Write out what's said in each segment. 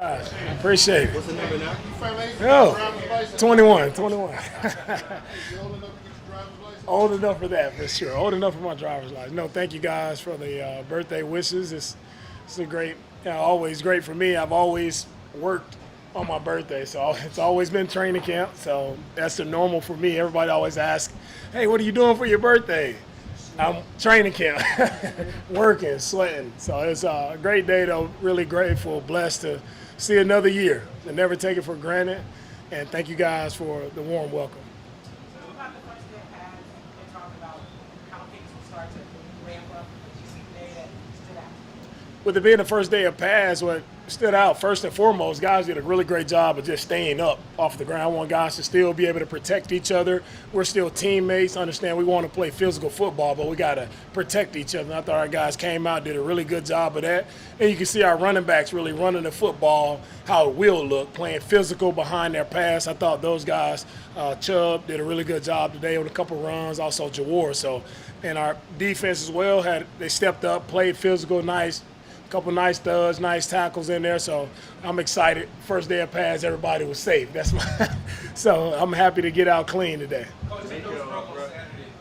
Appreciate it. What's the number now? Yo, 21. You old enough to get your driver's license? Old enough for that, for sure. Old enough for my driver's license. No, thank you guys for the birthday wishes. It's a great, always great for me. I've always worked on my birthday, so it's always been training camp. So that's the normal for me. Everybody always asks, "Hey, what are you doing for your birthday?" I'm training camp, working, sweating. So it's a great day, though. Really grateful, blessed to see another year. I never take it for granted. And thank you guys for the warm welcome. So about the first day of pads and talk about how things will start to ramp up. What you see today that stood out? With it being the first day of pads, what stood out first and foremost, guys did a really great job of just staying up off the ground. I want guys to still be able to protect each other. We're still teammates. Understand we want to play physical football, but we got to protect each other. And I thought our guys came out, did a really good job of that. And you can see our running backs really running the football, how it will look, playing physical behind their pass. I thought those guys, Chubb did a really good job today with a couple runs, also Jawar. So, and our defense as well, they stepped up, played physical, nice. Couple nice thuds, nice tackles in there, so I'm excited. First day of pads, everybody was safe. That's my so I'm happy to get out clean today. Coach, I know you spoke on Saturday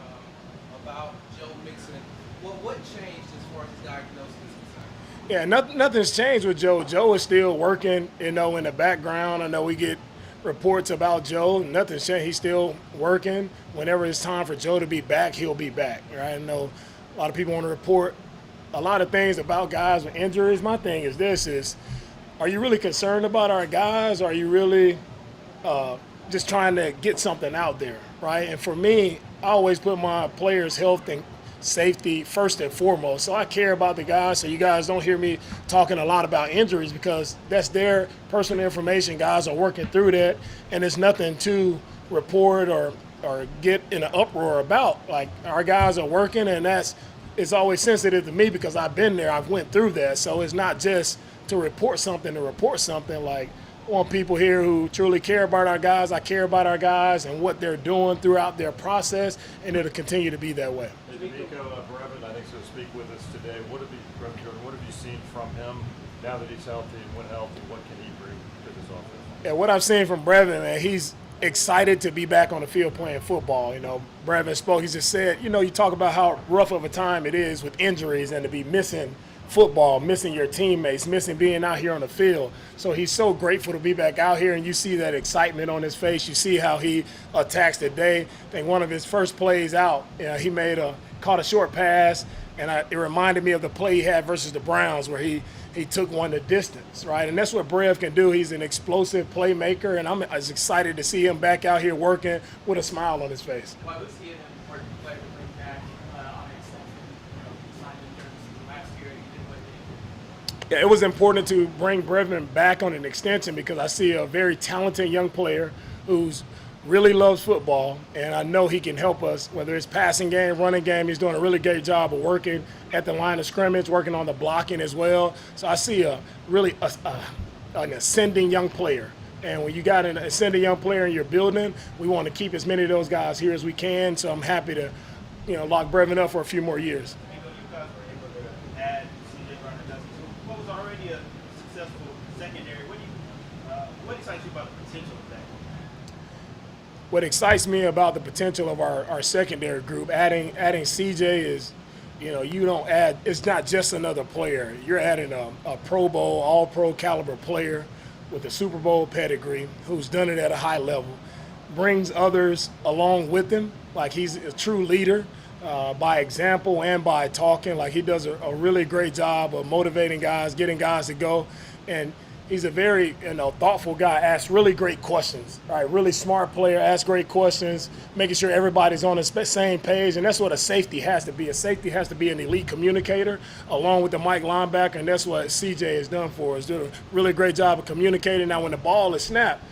about Joe Mixon. What changed as far as his diagnosis is concerned? Yeah, nothing's changed with Joe. Joe is still working, in the background. I know we get reports about Joe. Nothing's changed. He's still working. Whenever it's time for Joe to be back, he'll be back. Right? I know a lot of people want to report a lot of things about guys with injuries. My thing is are you really concerned about our guys? Or are you really just trying to get something out there, right? And for me, I always put my players' health and safety first and foremost. So I care about the guys, so you guys don't hear me talking a lot about injuries because that's their personal information. Guys are working through that, and it's nothing to report or get in an uproar about. Like, our guys are working, and it's always sensitive to me because I've been there. I've went through that. So it's not just to report something. Like, I want people here who truly care about our guys. I care about our guys and what they're doing throughout their process, and it'll continue to be that way. Hey, D'Amico Brevin, I think, so to speak with us today. What have you seen from him now that he's healthy and when healthy? What can he bring to this offense? Yeah, what I've seen from Brevin, man, he's excited to be back on the field playing football. Brevin spoke. He just said, you talk about how rough of a time it is with injuries and to be missing football, missing your teammates, missing being out here on the field. So he's so grateful to be back out here, and you see that excitement on his face. You see how he attacks the day. I think one of his first plays out, he caught a short pass, and it reminded me of the play he had versus the Browns where he took one the distance, right? And that's what Brev can do. He's an explosive playmaker, and I'm as excited to see him back out here working with a smile on his face. Why was he an important player to bring back on an extension? He signed in during the season last year. He did what he did. Yeah, it was important to bring Brevin back on an extension because I see a very talented young player who's really loves football, and I know he can help us, whether it's passing game, running game. He's doing a really great job of working at the line of scrimmage, working on the blocking as well. So I see an ascending young player. And when you got an ascending young player in your building, we want to keep as many of those guys here as we can. So I'm happy to, lock Brevin up for a few more years. You guys were able to add C.J. Gardner-Johnson to what was already a successful secondary. What excites you about the potential of that? What excites me about the potential of our secondary group, adding CJ is, you don't add, it's not just another player. You're adding a Pro Bowl, all-pro caliber player with a Super Bowl pedigree who's done it at a high level, brings others along with him. Like, he's a true leader by example and by talking. Like, he does a really great job of motivating guys, getting guys to go. And he's a very thoughtful guy, asks really great questions. Right, really smart player, asks great questions, making sure everybody's on the same page, and that's what a safety has to be. A safety has to be an elite communicator along with the Mike linebacker, and that's what CJ has done for us. Doing a really great job of communicating. Now, when the ball is snapped,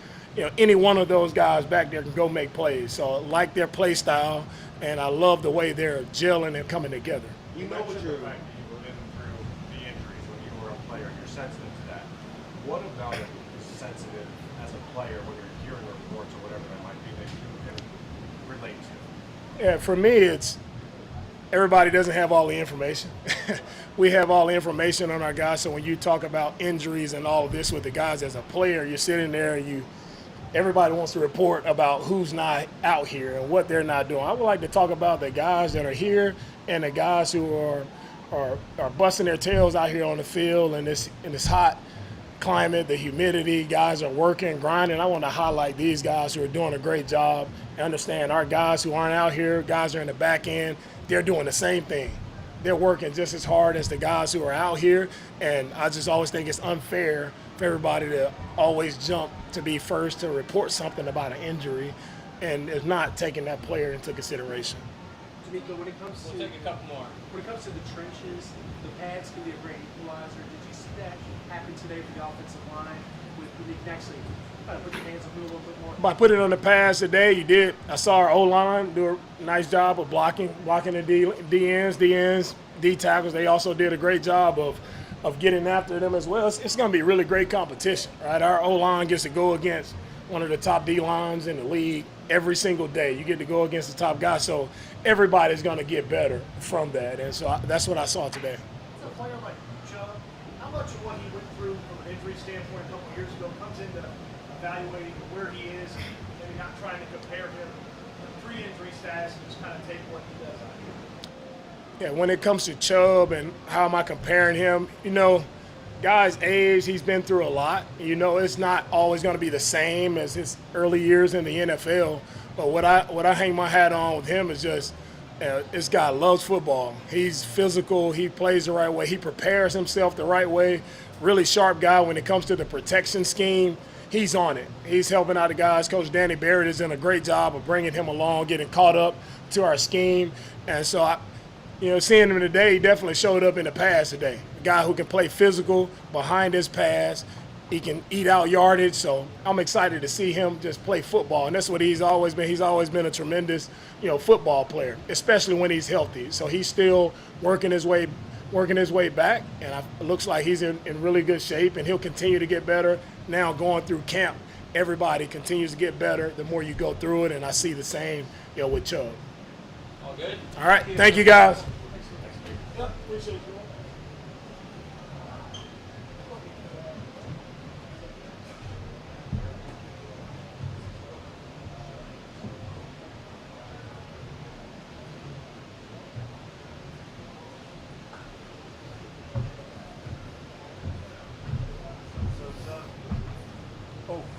any one of those guys back there can go make plays. So I like their play style, and I love the way they're gelling and coming together. You know what you're like. You were living through the injuries when you were a player, and you're sensitive to that. What about it is sensitive as a player when you're hearing reports or whatever that might be that you can relate to? Yeah, for me, everybody doesn't have all the information. We have all the information on our guys. So when you talk about injuries and all of this with the guys as a player, you're sitting there and everybody wants to report about who's not out here and what they're not doing. I would like to talk about the guys that are here and the guys who are busting their tails out here on the field in this hot climate, the humidity. Guys are working, grinding. I want to highlight these guys who are doing a great job and understand our guys who aren't out here, guys are in the back end, they're doing the same thing. They're working just as hard as the guys who are out here, and I just always think it's unfair for everybody to always jump to be first to report something about an injury and is not taking that player into consideration. D'Amico, when it comes to We'll take a couple more. when it comes to the trenches, the pads can be a great equalizer. Did you see that happen today for the offensive line? When you can actually kind of put your hands on it a little bit more. By putting on the pass today, you did. I saw our O-line do a nice job of blocking the D-ends, D-tackles. They also did a great job of getting after them as well. It's going to be really great competition, right? Our O-line gets to go against one of the top D-lines in the league every single day. You get to go against the top guy, so everybody's going to get better from that. And so that's what I saw today. A player like Chubb, how much of what he went through from an injury standpoint a couple of years ago comes into evaluating where he is, maybe not trying to compare him to pre-injury status and just kind of take what he does out here? Yeah, when it comes to Chubb and how am I comparing him, guy's age, he's been through a lot. It's not always going to be the same as his early years in the NFL. But what I hang my hat on with him is just this guy loves football. He's physical. He plays the right way. He prepares himself the right way. Really sharp guy when it comes to the protection scheme. He's on it. He's helping out the guys. Coach Danny Barrett has done a great job of bringing him along, getting caught up to our scheme. And so, seeing him today, he definitely showed up in the pass today. A guy who can play physical behind his pass. He can eat out yardage. So I'm excited to see him just play football. And that's what he's always been. He's always been a tremendous, football player, especially when he's healthy. So he's still working his way back, and it looks like he's in really good shape, and he'll continue to get better. Now going through camp, everybody continues to get better the more you go through it, and I see the same, with Chubb. All good? All right, thank you guys. Yep, appreciate you.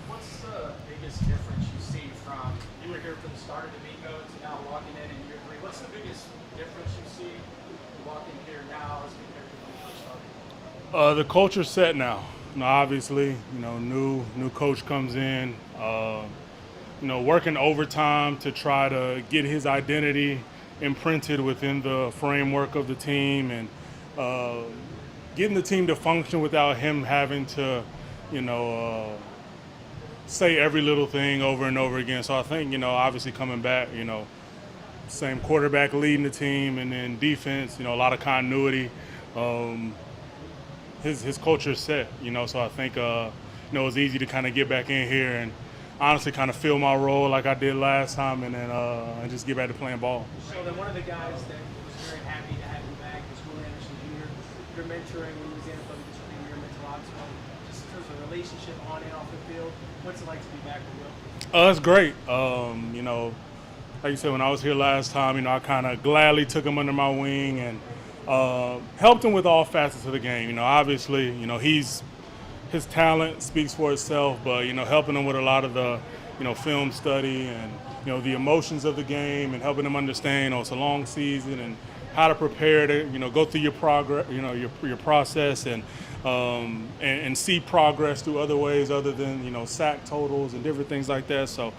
What's the biggest difference you see from you were here for the start of D'Amico to now walking in year 3? What's the biggest difference you see walking here now as compared to when you first started? The culture's set now. Obviously, new coach comes in, working overtime to try to get his identity imprinted within the framework of the team, and getting the team to function without him having to, say every little thing over and over again. So I think, obviously coming back, same quarterback leading the team, and then defense, a lot of continuity. His culture is set, so I think, it's easy to kind of get back in here and honestly kind of fill my role like I did last time, and then and just get back to playing ball. So then one of the guys that was very happy to have you back was Will Anderson Jr. Your mentoring when he was in the your mentor a lot as well. Just in terms of relationship on and off the field, what's it like to be back with Will? It's great. Like you said, when I was here last time, I kind of gladly took him under my wing and helped him with all facets of the game. Obviously, his talent speaks for itself, but, helping him with a lot of the, film study and, the emotions of the game, and helping him understand, it's a long season and how to prepare to, go through your progress, your process, and see progress through other ways other than, sack totals and different things like that. So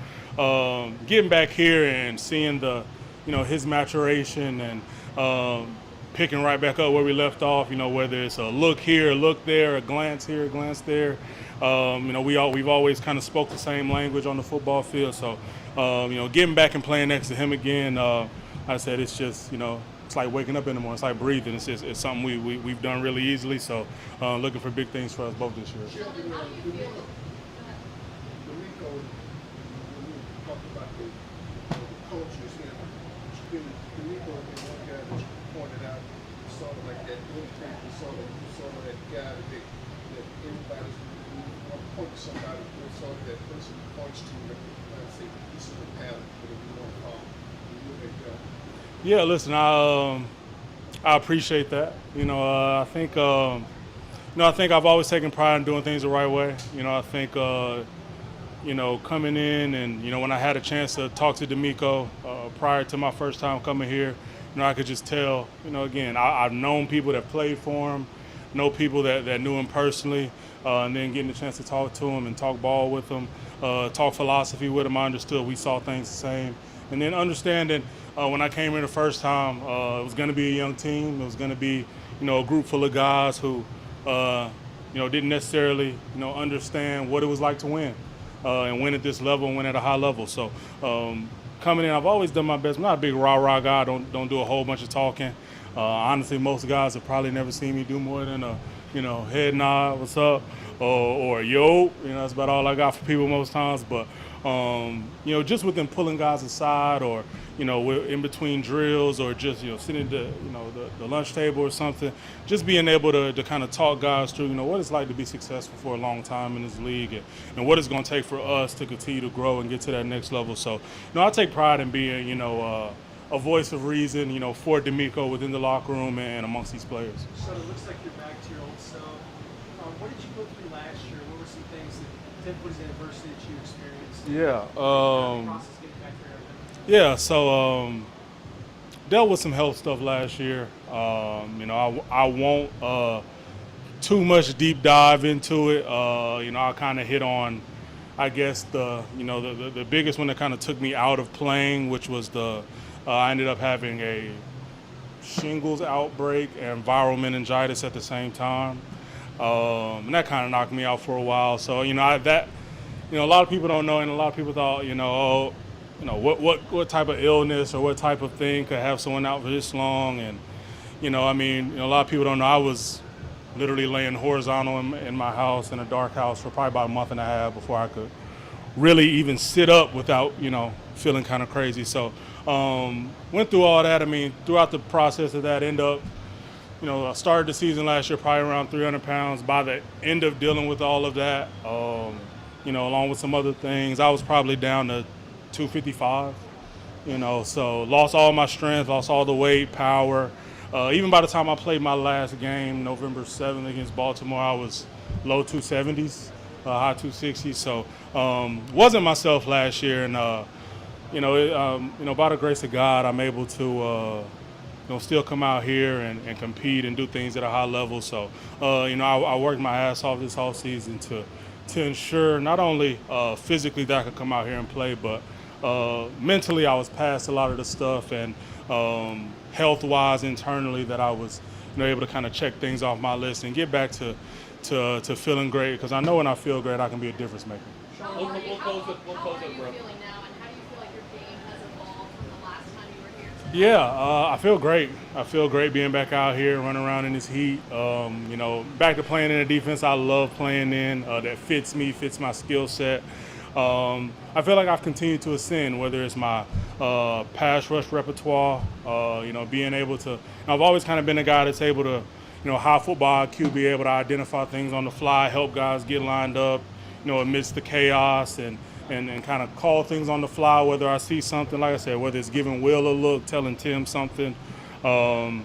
getting back here and seeing the, his maturation and picking right back up where we left off, whether it's a look here, a look there, a glance here, a glance there. We've always kind of spoke the same language on the football field. So, getting back and playing next to him again, like I said, it's just, it's like waking up in the morning. It's like breathing. It's something we've done really easily. So, looking for big things for us both this year. Sheldon, D'Amico, when you talk about the culture, D'Amico is one guy that sort of like that intake, sort of that guy that everybody's want to point to somebody, you're sort of that person who points to that I say this is the pattern, whatever you want to call it. You look at that. Yeah, listen, I appreciate that. I think I think I've always taken pride in doing things the right way. I think coming in and when I had a chance to talk to D'Amico prior to my first time coming here, I could just tell. Again, I've known people that played for him, know people that knew him personally, and then getting the chance to talk to him and talk ball with him, talk philosophy with him. I understood we saw things the same, and then understanding when I came here the first time, it was going to be a young team. It was going to be a group full of guys who didn't necessarily understand what it was like to win. And win at this level and win at a high level. So coming in, I've always done my best. I'm not a big rah-rah guy. Don't do a whole bunch of talking. Honestly, most guys have probably never seen me do more than a head nod, what's up, or yo. That's about all I got for people most times. But just with them pulling guys aside, or we're in between drills, or just sitting at the lunch table or something, just being able to kind of talk guys through what it's like to be successful for a long time in this league, and what it's going to take for us to continue to grow and get to that next level. So I take pride in being a voice of reason for D'Amico within the locker room and amongst these players. So it looks like you're back to your old self. What did you go through last year? What were some things that was adversity that you experienced? Yeah. Process getting back to everything? Yeah, so dealt with some health stuff last year. I won't too much deep dive into it. I kind of hit on, I guess, the biggest one that kind of took me out of playing, which was I ended up having a shingles outbreak and viral meningitis at the same time. And that kind of knocked me out for a while. So, a lot of people don't know, and a lot of people thought, what type of illness or what type of thing could have someone out for this long. And, a lot of people don't know I was literally laying horizontal in my house, in a dark house, for probably about a month and a half before I could really even sit up without, feeling kind of crazy. So went through all that. Throughout the process of that, I started the season last year probably around 300 pounds. By the end of dealing with all of that, along with some other things, I was probably down to 255, so lost all my strength, lost all the weight, power. Even by the time I played my last game, November 7th against Baltimore, I was low 270s, high 260s. So wasn't myself last year, and by the grace of God, I'm able to still come out here and compete and do things at a high level. So I worked my ass off this whole season to ensure not only physically that I could come out here and play, but mentally I was past a lot of the stuff, and health-wise internally, that I was able to kind of check things off my list and get back to feeling great, because I know when I feel great I can be a difference maker. How are you feeling now, and how do you feel like your game has evolved from the last time you were here today? Yeah, I feel great. I feel great being back out here, running around in this heat. Back to playing in a defense I love playing in, that fits me, fits my skill set. I feel like I've continued to ascend, whether it's my pass rush repertoire, being able to. I've always kind of been a guy that's able to, high football IQ, be able to identify things on the fly, help guys get lined up, amidst the chaos, and kind of call things on the fly, whether I see something, like I said, whether it's giving Will a look, telling Tim something. And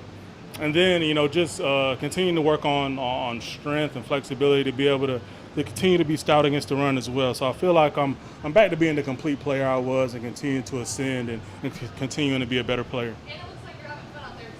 then, just continuing to work on strength and flexibility to be able to continue to be stout against the run as well. So I feel like I'm back to being the complete player I was, and continuing to ascend and continuing to be a better player. And it looks like you're having fun out there too.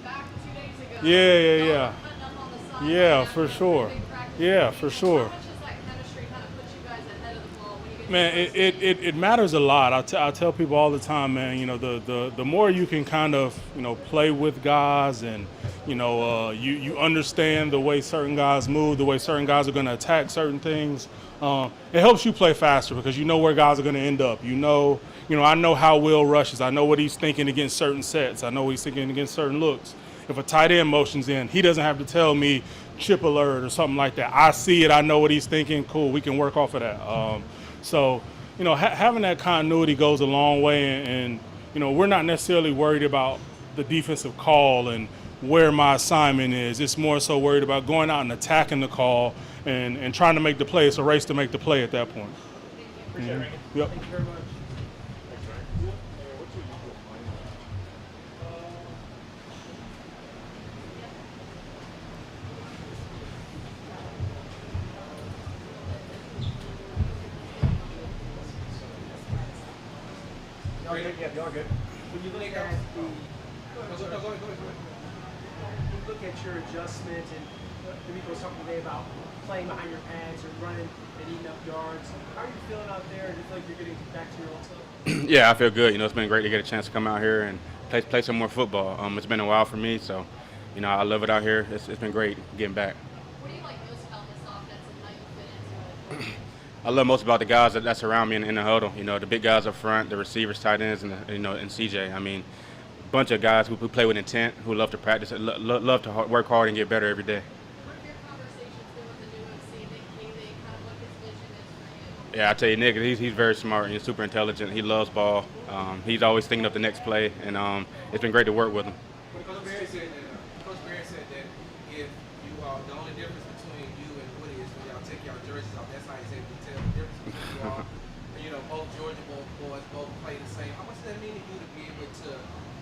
Back 2 days ago. Yeah. Putting up on the side. Yeah, for sure. Yeah, for sure. How much does that chemistry kind of put you guys ahead of the ball when you get Man, it matters a lot. I tell people all the time, man, the more you can kind of, play with guys, and, you understand the way certain guys move, the way certain guys are going to attack certain things, it helps you play faster, because you know where guys are going to end up. I know how Will rushes. I know what he's thinking against certain sets. I know what he's thinking against certain looks. If a tight end motions in, he doesn't have to tell me chip alert or something like that. I see it. I know what he's thinking. Cool. We can work off of that. So, having that continuity goes a long way, and we're not necessarily worried about the defensive call and where my assignment is. It's more so worried about going out and attacking the call and trying to make the play. It's a race to make the play at that point. Appreciate it, Reagan. Yep. Thank you very much. Y'all good? Yeah, y'all good. When you look at your adjustment, and D'Amico was talking today about playing behind your pads or running and eating up yards. How are you feeling out there? Do you feel like you're getting back to your old self? Yeah, I feel good. It's been great to get a chance to come out here and play some more football. It's been a while for me, so I love it out here. It's been great getting back. What do you like most about this offense and how you fit into it? I love most about the guys that surround me in the huddle. The big guys up front, the receivers, tight ends, and and CJ. I mean, a bunch of guys who play with intent, who love to practice, love to work hard and get better every day. What have your conversations been with the new OC, Nick Haley, kind of what his vision is for you? Yeah, I tell you, Nick, he's very smart. He's super intelligent. He loves ball. He's always thinking of the next play, and it's been great to work with him. Coach Barry said that if you are the only difference between you and Woody is when y'all take y'all jerseys off. That's how he's able to tell the difference between you all. Both Georgia boys both play the same. How much does that mean to you to be able to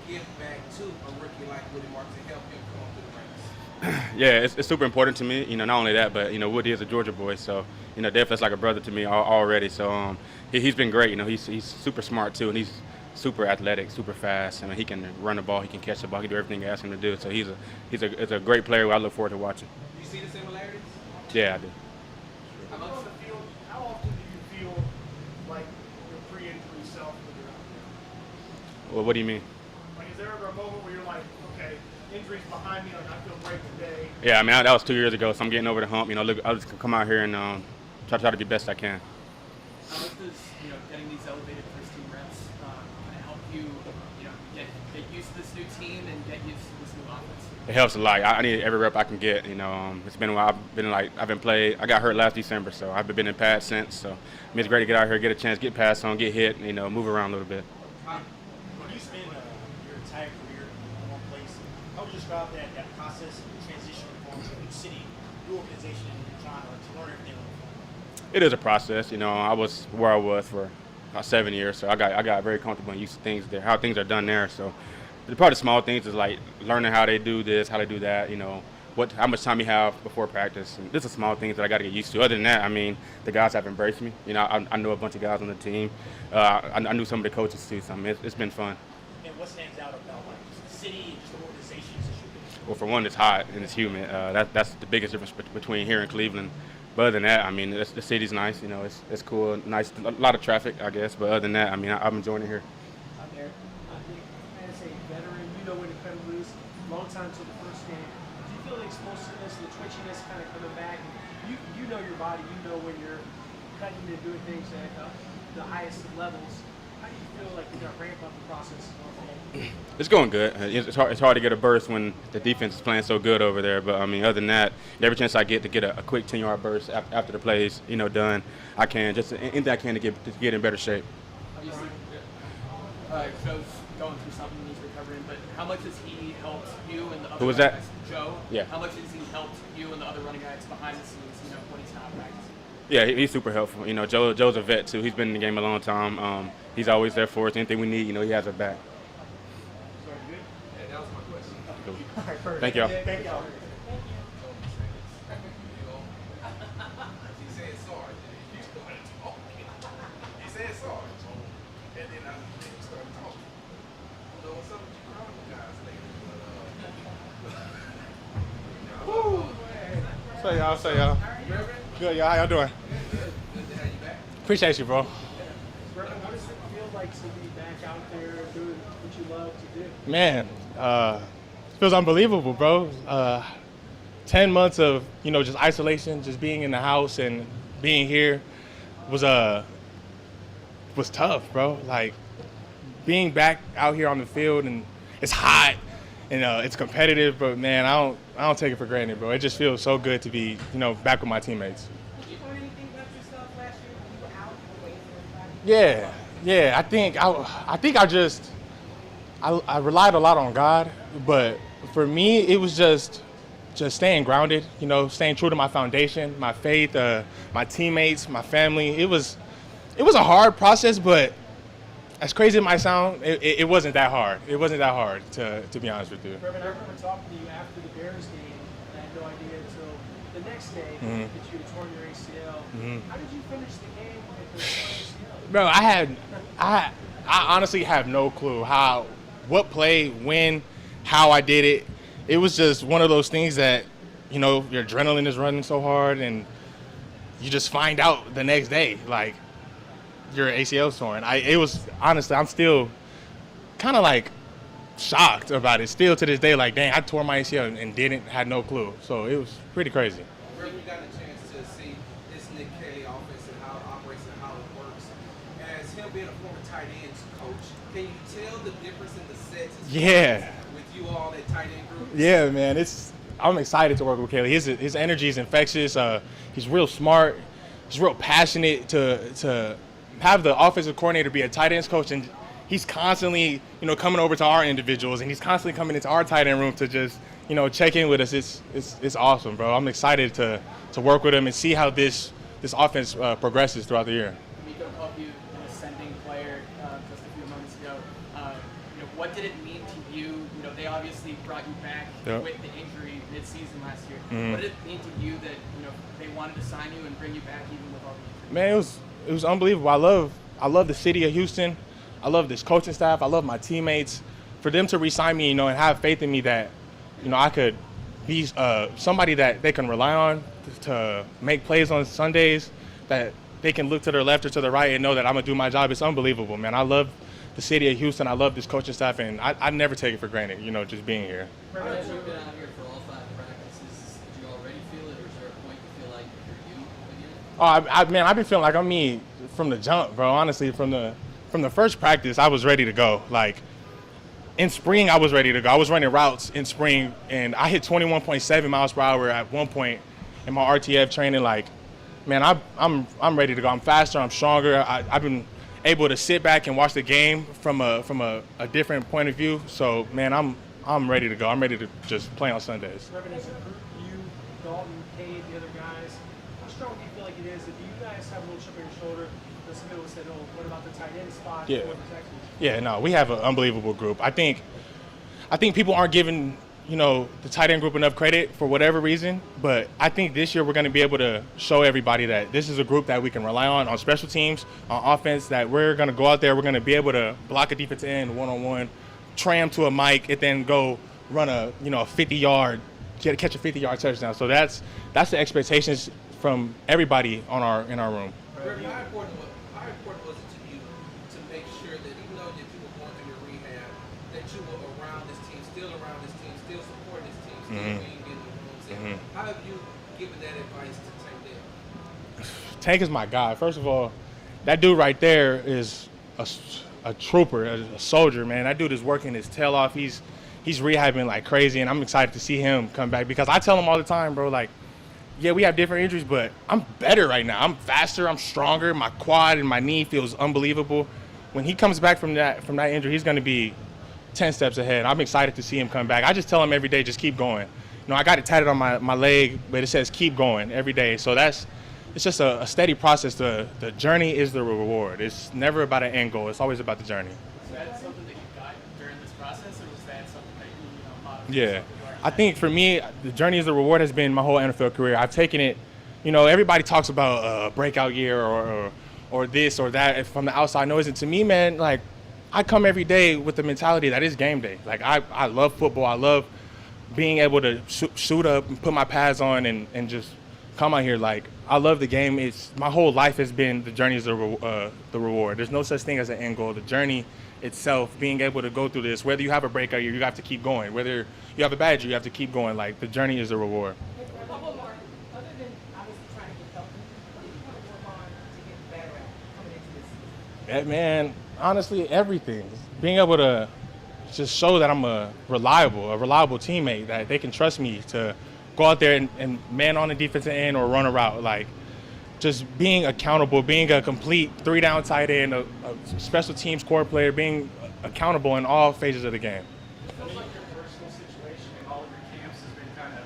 give back to a rookie like Woody Marks and help him come up through the ranks? Yeah, it's super important to me. Not only that, but Woody is a Georgia boy, so definitely like a brother to me already. So he's been great. He's super smart too, and he's super athletic, super fast. I mean, he can run the ball, he can catch the ball, he can do everything you ask him to do. So he's a great player who I look forward to watching. Do you see the similarities? Yeah, I do. On the field, how often do you feel like your pre-injury self when you're out there? Well, what do you mean? Like, is there ever a moment where you're like, okay, injury's behind me, like I feel great today? Yeah, I mean, that was 2 years ago, so I'm getting over the hump. I'll just come out here and try to be best I can. How much does getting these elevated first team reps kind of help you get used to this new team and get used to this new offense? It helps a lot. I need every rep I can get. It's been a while. I've been played. I got hurt last December, so I've been in pads since. So it's great to get out here, get a chance, get passed on, get hit, move around a little bit. When you spend your entire career in one place, how would you describe that process of transitioning from a new city, new organization, and trying to learn everything on the phone? It is a process. I was where I was for about 7 years, so I got very comfortable and used to things there, how things are done there. So the part of small things is like learning how they do this, how they do that. How much time you have before practice. And this is small things that I got to get used to. Other than that, I mean, the guys have embraced me. I know a bunch of guys on the team. I knew some of the coaches too. So I mean, it's been fun. And what stands out about just the city and just the organizations that you've been? Well, for one, it's hot and it's humid. That's the biggest difference between here and Cleveland. But other than that, I mean, the city's nice. It's cool, nice, a lot of traffic, I guess. But other than that, I mean, I'm enjoying it here. Out there, I think as a veteran, you know when to cut and loose. Long time till the first game. Do you feel the explosiveness, the twitchiness kind of coming back? You know your body. You know when you're cutting and doing things at the highest of levels. How do you feel like you're gonna ramp up the process? It's going good. It's hard to get a burst when the defense is playing so good over there. But I mean, other than that, every chance I get to get a quick 10-yard burst after the play's done, I can just anything I can to get in better shape. Obviously, Joe's going through something he's recovering, but how much has he helped you and the other Who was running that? guys? Joe. Yeah. How much has he helped you and the other running guys behind the scenes? When he's not practicing. Yeah, he's super helpful. Joe's a vet too. He's been in the game a long time. He's always there for us. Anything we need, he has our back. Yeah, that was my question. Cool. Thank y'all. Thank y'all. He said sorry. He said sorry. And then I started talking. I don't know what's up with you Chronicle guys lately, Say y'all. Good, y'all. How y'all doing? good to have you back. Appreciate you, bro. What does it feel like to be back out there doing what you love to do? Man, it feels unbelievable, bro. 10 months of, just isolation, just being in the house and being here was tough, bro. Like, being back out here on the field, and it's hot and it's competitive, but man, I don't take it for granted, bro. It just feels so good to be, back with my teammates. Did you learn anything about yourself last year when you were out away from everybody? Yeah. I think I relied a lot on God, but For me, it was just staying grounded, staying true to my foundation, my faith, my teammates, my family. It was a hard process, but as crazy as it might sound, it wasn't that hard. It wasn't that hard, to be honest with you. Reverend, I remember talking to you after the Bears game, and I had no idea until the next day that you had torn your ACL. How did you finish the game with the ACL? Bro, I honestly have no clue what play, when, how I did it. It was just one of those things that, your adrenaline is running so hard, and you just find out the next day, like, your ACL's torn. It was, honestly, I'm still kind of like shocked about it. Still to this day, like, dang, I tore my ACL and had no clue. So it was pretty crazy. Where you got a chance to see this Nick Kelly offense and how it operates and how it works. As him being a former tight ends coach, can you tell the difference in the sets? Yeah. With you all at tight end group? Yeah, man. I'm excited to work with Kelly. His energy is infectious. He's real smart. He's real passionate to have the offensive coordinator be a tight ends coach, and he's constantly, coming over to our individuals, and he's constantly coming into our tight end room to just, check in with us. It's awesome, bro. I'm excited to work with him and see how this offense progresses throughout the year. Miko called you an ascending player just a few moments ago. What did it mean to you? They obviously brought you back with the injury mid-season last year. What did it mean to you that they wanted to sign you and bring you back even with all the injuries? Man, it was unbelievable. I love the city of Houston. I love this coaching staff. I love my teammates. For them to re-sign me, and have faith in me that, I could be somebody that they can rely on to make plays on Sundays, that they can look to their left or to the right and know that I'm gonna do my job. It's unbelievable, man. I love the city of Houston. I love this coaching staff, and I never take it for granted, just being here. You've been out here for all 5 practices. Did you already feel it, or is there a point you feel like you're you again? Oh, I've been feeling like I'm me from the jump, bro. Honestly, from the first practice, I was ready to go. Like, in spring, I was ready to go. I was running routes in spring, and I hit 21.7 miles per hour at one point in my RTF training. Like, man, I'm ready to go. I'm faster. I'm stronger. I've been able to sit back and watch the game from a different point of view. So, man, I'm ready to go. I'm ready to just play on Sundays. Reverend, as a group, you, Dalton, Cade, the other guys, how strong do you feel like it is? If you guys have a little chip on your shoulder, some people said, "Oh, what about the tight end spot?" Yeah. For the Texans? Yeah, no, we have an unbelievable group. I think people aren't giving, the tight end group enough credit for whatever reason, but I think this year we're going to be able to show everybody that this is a group that we can rely on special teams, on offense, that we're going to go out there, we're going to be able to block a defensive end one-on-one, tram to a mic, and then go run a 50-yard, catch a 50-yard touchdown. So that's the expectations from everybody in our room. Reverend, how important was it to you to make sure that even though that you were going through your rehab, that you were around this team, still supporting this team, still being in the room? How have you given that advice to Tank Dell? Tank is my guy. First of all, that dude right there is a trooper, a soldier, man. That dude is working his tail off. He's rehabbing like crazy, and I'm excited to see him come back because I tell him all the time, bro, like, yeah, we have different injuries, but I'm better right now. I'm faster, I'm stronger. My quad and my knee feels unbelievable. When he comes back from that injury, he's going to be 10 steps ahead. I'm excited to see him come back. I just tell him every day, just keep going. I got it tatted on my leg, but it says keep going every day. So it's just a steady process. The journey is the reward. It's never about an end goal. It's always about the journey. Is that something that you got during this process, or was that something that you modeled? Yeah. I think for me, the journey as a reward has been my whole NFL career. I've taken it, everybody talks about a breakout year or this or that from the outside noise. And to me, man, like, I come every day with the mentality that it's game day. Like, I love football. I love being able to shoot up and put my pads on and just come out here. Like, I love the game. My whole life has been the journey is the reward. There's no such thing as an end goal. The journey itself, being able to go through this, whether you have a breakout year, you have to keep going. Whether you have a bad year, you have to keep going. Like, the journey is the reward. A couple more. Other than obviously trying to get healthy, what do you want to work on to get better at coming into this season? Man, honestly, everything. Being able to just show that I'm a reliable teammate, that they can trust me to go out there and man on the defensive end or run a route. Like, just being accountable, being a complete 3-down tight end, a special teams core player, being accountable in all phases of the game. It feels like your personal situation all of your camps has been kind of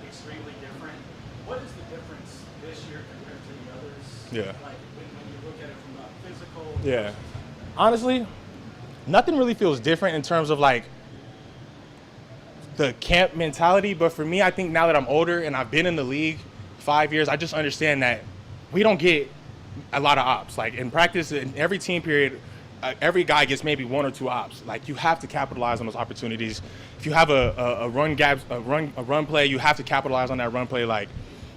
extremely different. What is the difference this year compared to the others? Yeah. Like when you look at it from a physical. Yeah. Honestly, nothing really feels different in terms of like the camp mentality. But for me, I think now that I'm older and I've been in the league 5 years, I just understand that we don't get a lot of ops. Like in practice, in every team period, every guy gets maybe 1 or 2 ops. Like you have to capitalize on those opportunities. If you have a run play, you have to capitalize on that run play. Like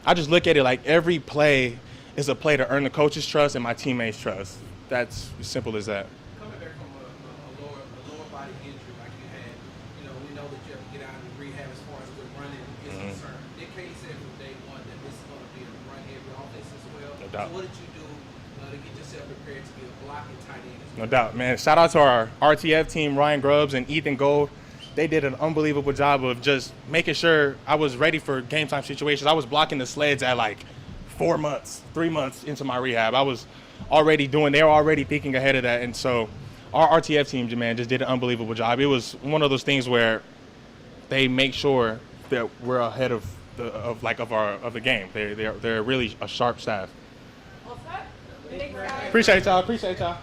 I just look at it like every play is a play to earn the coach's trust and my teammates' trust. That's as simple as that. Coming back from a lower body injury like you had, we know that you have to get out of rehab as far as the running is concerned. Nick Cage said from day one that this is going to be a run-heavy offense as well. No doubt. So what did you do to get yourself prepared to be a blocking tight end as well? No doubt, man. Shout out to our RTF team, Ryan Grubbs and Ethan Gold. They did an unbelievable job of just making sure I was ready for game time situations. I was blocking the sleds at like 3 months into my rehab. I was already they were already thinking ahead of that. And so our RTF team, man, just did an unbelievable job. It was one of those things where they make sure that we're ahead of the game. They're really a sharp staff. Well, sir, Appreciate y'all.